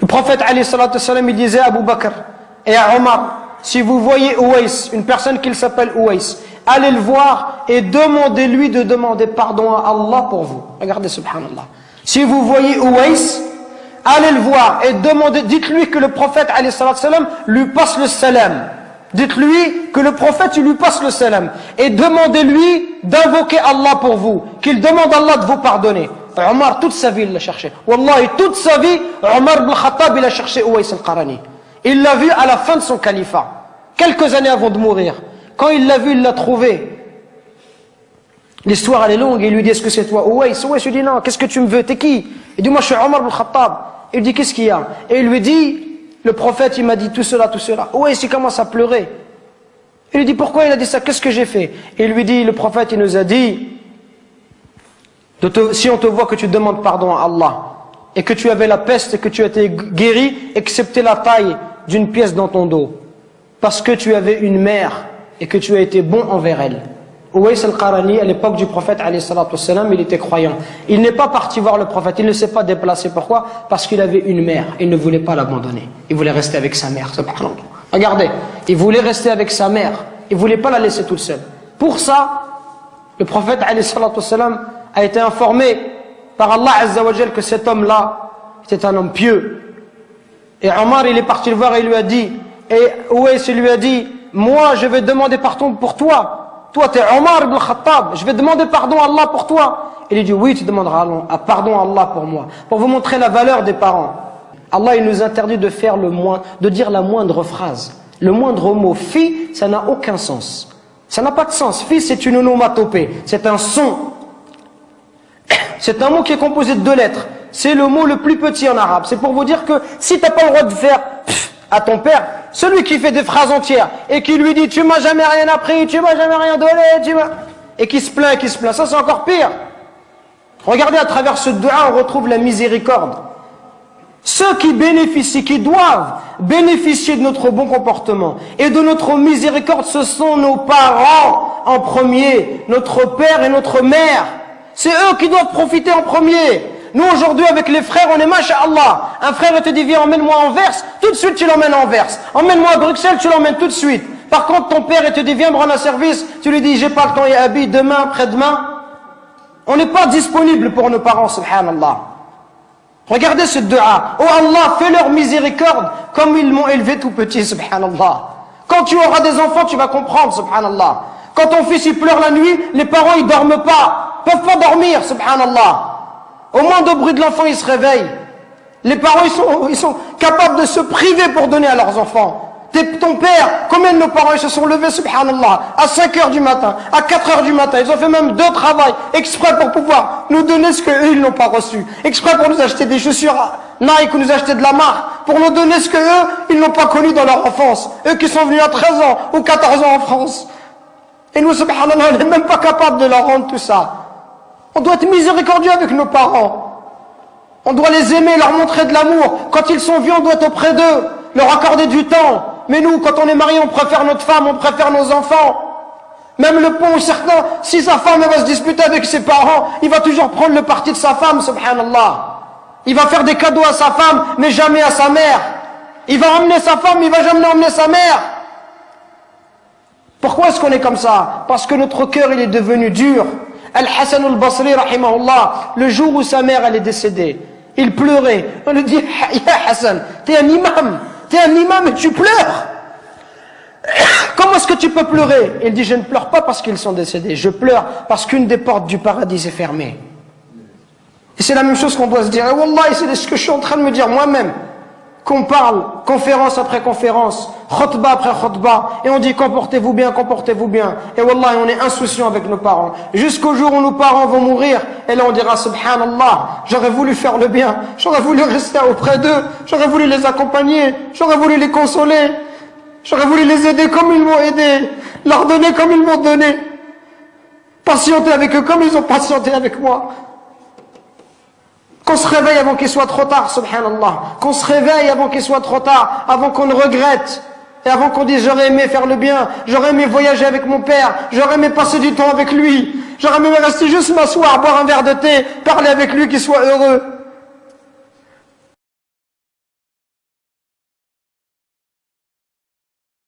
Le prophète alayhi salatu wassalam, il disait à Abu Bakr et à Omar, si vous voyez Ouais, une personne qui s'appelle Ouais, allez le voir et demandez-lui de demander pardon à Allah pour vous. Regardez, subhanallah. Si vous voyez Ouais, allez le voir et demandez, dites-lui que le prophète alayhi salatu wassalam lui passe le salam. Dites-lui que le prophète lui passe le salam. Et demandez-lui d'invoquer Allah pour vous. Qu'il demande à Allah de vous pardonner. Omar, toute sa vie, il l'a cherché. Wallahi, toute sa vie, Omar ibn Khattab, il a cherché Ouais al-Qarani. Il l'a vu à la fin de son califat. Quelques années avant de mourir. Quand il l'a vu, il l'a trouvé. L'histoire, elle est longue. Il lui dit, est-ce que c'est toi, Ouais? Ouais lui dit, non, qu'est-ce que tu me veux? T'es qui? Il dit, moi, je suis Omar ibn Khattab. Il dit, qu'est-ce qu'il y a? Et il lui dit, le prophète, il m'a dit tout cela, tout cela. Ouais, il commence à pleurer. Il lui dit, pourquoi il a dit ça? Qu'est-ce que j'ai fait? Et il lui dit, le prophète, il nous a dit, si on te voit que tu demandes pardon à Allah, et que tu avais la peste et que tu as été guéri, excepté la taille d'une pièce dans ton dos, parce que tu avais une mère, et que tu as été bon envers elle. Ouais al-Qarani, à l'époque du prophète, alayhi salatu wassalam, il était croyant. Il n'est pas parti voir le prophète, il ne s'est pas déplacé. Pourquoi? Parce qu'il avait une mère, il ne voulait pas l'abandonner. Il voulait rester avec sa mère, subhanallah. Regardez, il voulait rester avec sa mère, il ne voulait pas la laisser toute seule. Pour ça, le prophète, alayhi salatu wassalam, a été informé par Allah Azza wa Jal que cet homme-là était un homme pieux. Et Omar, il est parti le voir et il lui a dit, et Ouais lui a dit, moi je vais demander pardon pour toi. Toi tu es Omar ibn Khattab, je vais demander pardon à Allah pour toi. Il lui dit, oui, tu demanderas pardon à Allah pour moi. Pour vous montrer la valeur des parents. Allah, il nous interdit de faire de dire la moindre phrase. Le moindre mot. Fi, ça n'a aucun sens. Ça n'a pas de sens. Fi, c'est une onomatopée. C'est un son. C'est un mot qui est composé de 2 lettres. C'est le mot le plus petit en arabe. C'est pour vous dire que si tu n'as pas le droit de faire à ton père, celui qui fait des phrases entières et qui lui dit tu m'as jamais rien appris, tu m'as jamais rien donné, et qui se plaint, ça c'est encore pire. Regardez, à travers ce dua, on retrouve la miséricorde. Ceux qui bénéficient, qui doivent bénéficier de notre bon comportement et de notre miséricorde, ce sont nos parents en premier, notre père et notre mère. C'est eux qui doivent profiter en premier. Nous aujourd'hui avec les frères, on est masha'Allah. Un frère te dit viens emmène-moi à Anvers, tout de suite tu l'emmènes à Anvers. Emmène-moi à Bruxelles, tu l'emmènes tout de suite. Par contre ton père te dit viens me rendre un service, tu lui dis j'ai pas le temps, ya abi, demain, après-demain. On n'est pas disponible pour nos parents, subhanallah. Regardez ce dua. Oh Allah, fais leur miséricorde comme ils m'ont élevé tout petit, subhanallah. Quand tu auras des enfants, tu vas comprendre, subhanallah. Quand ton fils il pleure la nuit, les parents ils dorment pas, peuvent pas dormir, subhanallah. Au moindre bruit de l'enfant, il se réveille. Les parents, ils sont capables de se priver pour donner à leurs enfants. Ton père, combien de nos parents, ils se sont levés, subhanallah, à 5 heures du matin, à 4 heures du matin. Ils ont fait même 2 travails, exprès pour pouvoir nous donner ce qu'eux, ils n'ont pas reçu. Exprès pour nous acheter des chaussures Nike ou nous acheter de la marque. Pour nous donner ce qu'eux, ils n'ont pas connu dans leur enfance. Eux qui sont venus à 13 ans ou 14 ans en France. Et nous, subhanallah, on n'est même pas capable de leur rendre tout ça. On doit être miséricordieux avec nos parents. On doit les aimer, leur montrer de l'amour. Quand ils sont vieux, on doit être auprès d'eux, leur accorder du temps. Mais nous, quand on est marié, on préfère notre femme, on préfère nos enfants. Même le pont, certains, si sa femme va se disputer avec ses parents, il va toujours prendre le parti de sa femme, subhanallah. Il va faire des cadeaux à sa femme, mais jamais à sa mère. Il va emmener sa femme, il va jamais emmener sa mère. Pourquoi est-ce qu'on est comme ça? Parce que notre cœur, il est devenu dur. Al-Hassan al-Basri, rahimahullah, le jour où sa mère, elle est décédée, il pleurait. On lui dit, ya Hassan, t'es un imam et tu pleures. Comment est-ce que tu peux pleurer? Il dit, je ne pleure pas parce qu'ils sont décédés, je pleure parce qu'une des portes du paradis s'est fermée. Et c'est la même chose qu'on doit se dire. Et Wallah, c'est ce que je suis en train de me dire moi-même. Qu'on parle, conférence après conférence, khutbah après khutbah, et on dit comportez-vous bien, comportez-vous bien. Et wallah, on est insouciant avec nos parents. Jusqu'au jour où nos parents vont mourir, et là on dira subhanallah, j'aurais voulu faire le bien, j'aurais voulu rester auprès d'eux, j'aurais voulu les accompagner, j'aurais voulu les consoler, j'aurais voulu les aider comme ils m'ont aidé, leur donner comme ils m'ont donné, patienter avec eux comme ils ont patienté avec moi. Qu'on se réveille avant qu'il soit trop tard, subhanallah. Qu'on se réveille avant qu'il soit trop tard, avant qu'on ne regrette. Et avant qu'on dise j'aurais aimé faire le bien, j'aurais aimé voyager avec mon père, j'aurais aimé passer du temps avec lui, j'aurais aimé rester juste m'asseoir, boire un verre de thé, parler avec lui, qu'il soit heureux.